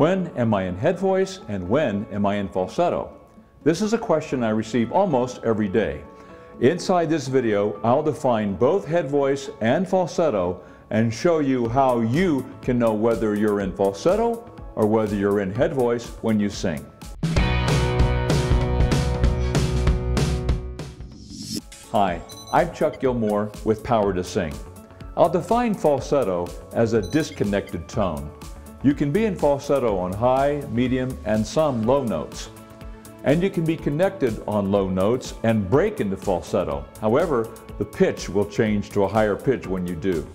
When am I in head voice and when am I in falsetto? This is a question I receive almost every day. Inside this video, I'll define both head voice and falsetto and show you how you can know whether you're in falsetto or whether you're in head voice when you sing. Hi, I'm Chuck Gilmore with Power to Sing. I'll define falsetto as a disconnected tone. You can be in falsetto on high, medium, and some low notes. And you can be connected on low notes and break into falsetto. However, the pitch will change to a higher pitch when you do.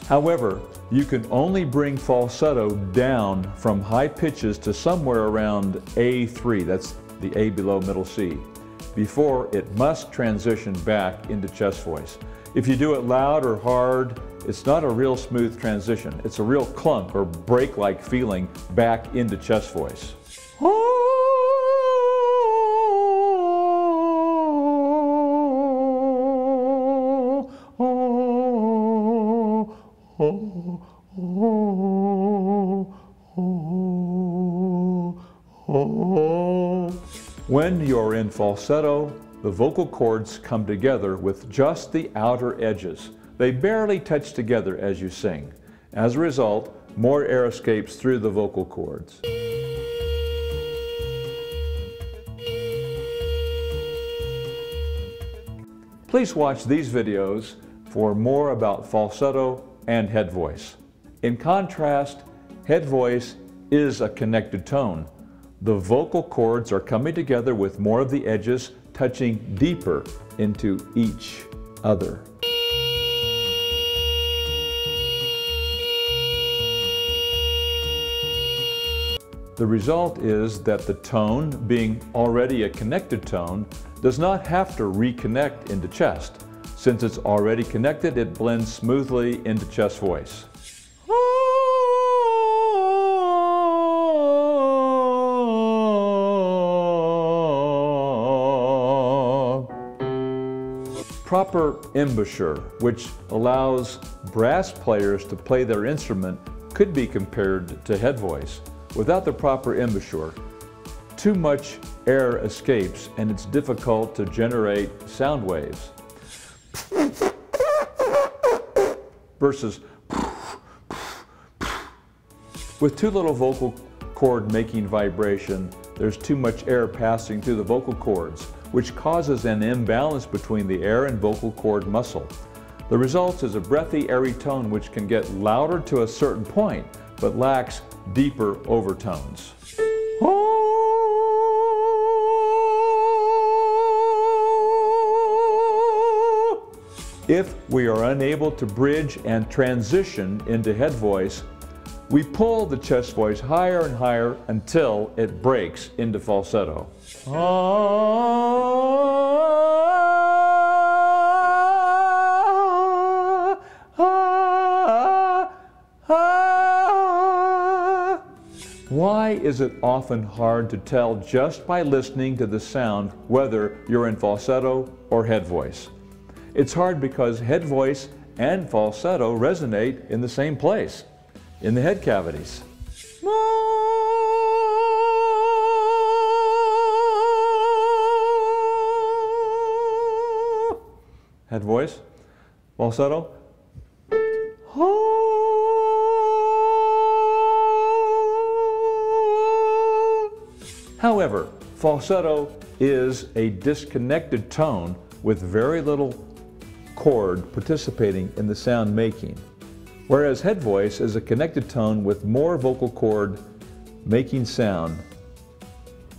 However, you can only bring falsetto down from high pitches to somewhere around A3, that's the A below middle C, before it must transition back into chest voice. If you do it loud or hard, it's not a real smooth transition. It's a real clunk or break-like feeling back into chest voice. When you're in falsetto, the vocal cords come together with just the outer edges. They barely touch together as you sing. As a result, more air escapes through the vocal cords. Please watch these videos for more about falsetto and head voice. In contrast, head voice is a connected tone. The vocal cords are coming together with more of the edges touching deeper into each other. The result is that the tone, being already a connected tone, does not have to reconnect into chest. Since it's already connected, it blends smoothly into chest voice. Proper embouchure, which allows brass players to play their instrument, could be compared to head voice. Without the proper embouchure, too much air escapes and it's difficult to generate sound waves. Versus with too little vocal cord making vibration, there's too much air passing through the vocal cords, which causes an imbalance between the air and vocal cord muscle. The result is a breathy, airy tone which can get louder to a certain point, but lacks deeper overtones. If we are unable to bridge and transition into head voice, we pull the chest voice higher and higher until it breaks into falsetto. Why is it often hard to tell just by listening to the sound whether you're in falsetto or head voice? It's hard because head voice and falsetto resonate in the same place, in the head cavities. Head voice, falsetto. However, falsetto is a disconnected tone with very little chord participating in the sound making, whereas head voice is a connected tone with more vocal cord making sound,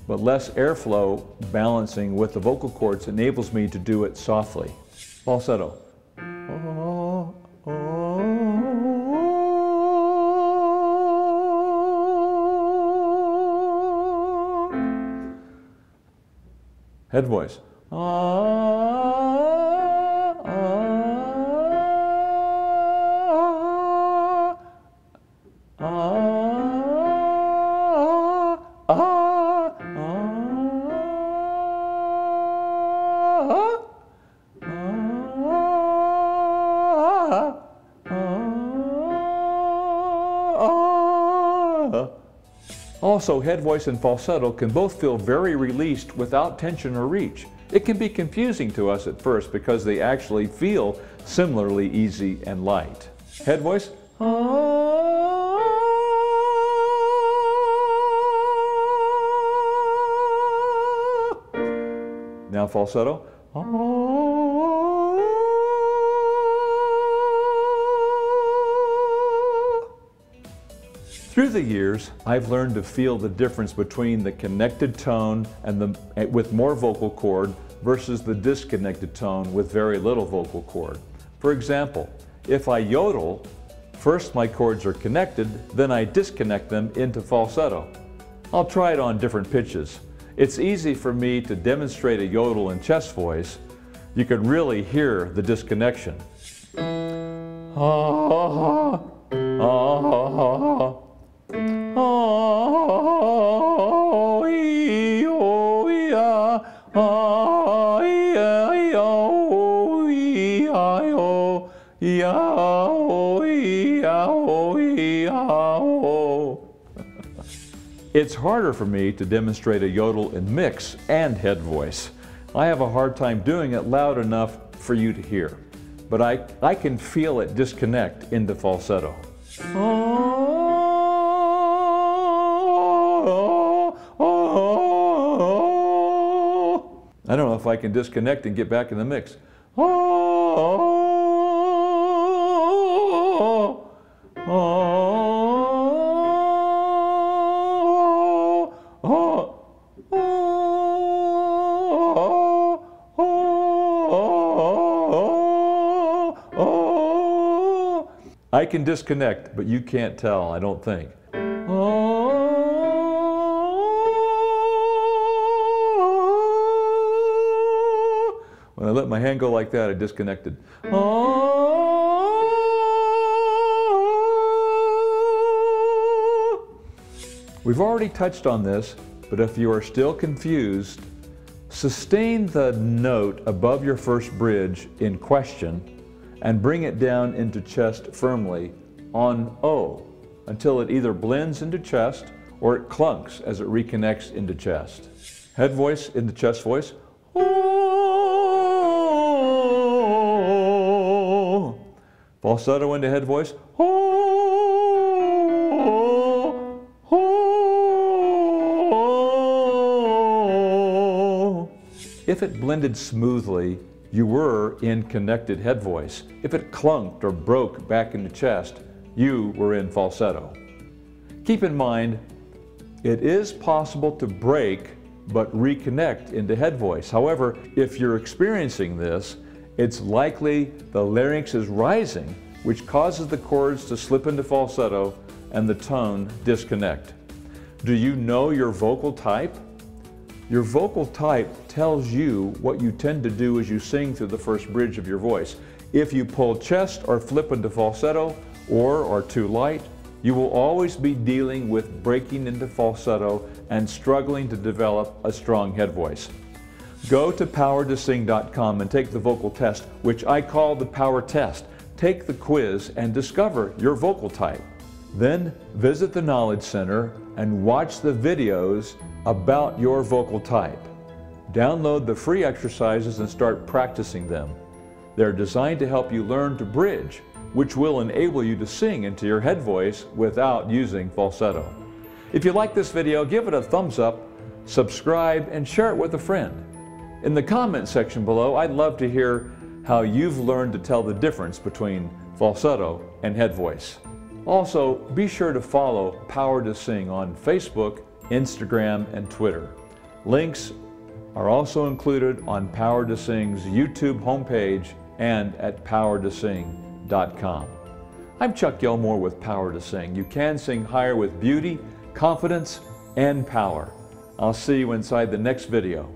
but less airflow balancing with the vocal cords enables me to do it softly. Falsetto. Head voice. Also, head voice and falsetto can both feel very released without tension or reach. It can be confusing to us at first because they actually feel similarly easy and light. Head voice. Now falsetto. Through the years, I've learned to feel the difference between the connected tone with more vocal cord versus the disconnected tone with very little vocal cord. For example, if I yodel, first my cords are connected, then I disconnect them into falsetto. I'll try it on different pitches. It's easy for me to demonstrate a yodel in chest voice. You can really hear the disconnection. It's harder for me to demonstrate a yodel in mix and head voice. I have a hard time doing it loud enough for you to hear, but I can feel it disconnect into falsetto. I don't know if I can disconnect and get back in the mix. I can disconnect, but you can't tell, I don't think. When I let my hand go like that, I disconnected. We've already touched on this, but if you are still confused, sustain the note above your first bridge in question and bring it down into chest firmly on O until it either blends into chest or it clunks as it reconnects into chest. Head voice into chest voice. Falsetto into head voice. If it blended smoothly, you were in connected head voice. If it clunked or broke back into chest, you were in falsetto. Keep in mind, it is possible to break but reconnect into head voice. However, if you're experiencing this, it's likely the larynx is rising, which causes the cords to slip into falsetto and the tone disconnect. Do you know your vocal type? Your vocal type tells you what you tend to do as you sing through the first bridge of your voice. If you pull chest or flip into falsetto or are too light, you will always be dealing with breaking into falsetto and struggling to develop a strong head voice. Go to powertosing.com and take the vocal test, which I call the power test. Take the quiz and discover your vocal type. Then visit the Knowledge Center and watch the videos about your vocal type. Download the free exercises and start practicing them. They're designed to help you learn to bridge, which will enable you to sing into your head voice without using falsetto. If you like this video, give it a thumbs up, subscribe, and share it with a friend. In the comment section below, I'd love to hear how you've learned to tell the difference between falsetto and head voice. Also, be sure to follow Power to Sing on Facebook, Instagram, and Twitter. Links are also included on Power to Sing's YouTube homepage and at powertosing.com. I'm Chuck Gilmore with Power to Sing. You can sing higher with beauty, confidence, and power. I'll see you inside the next video.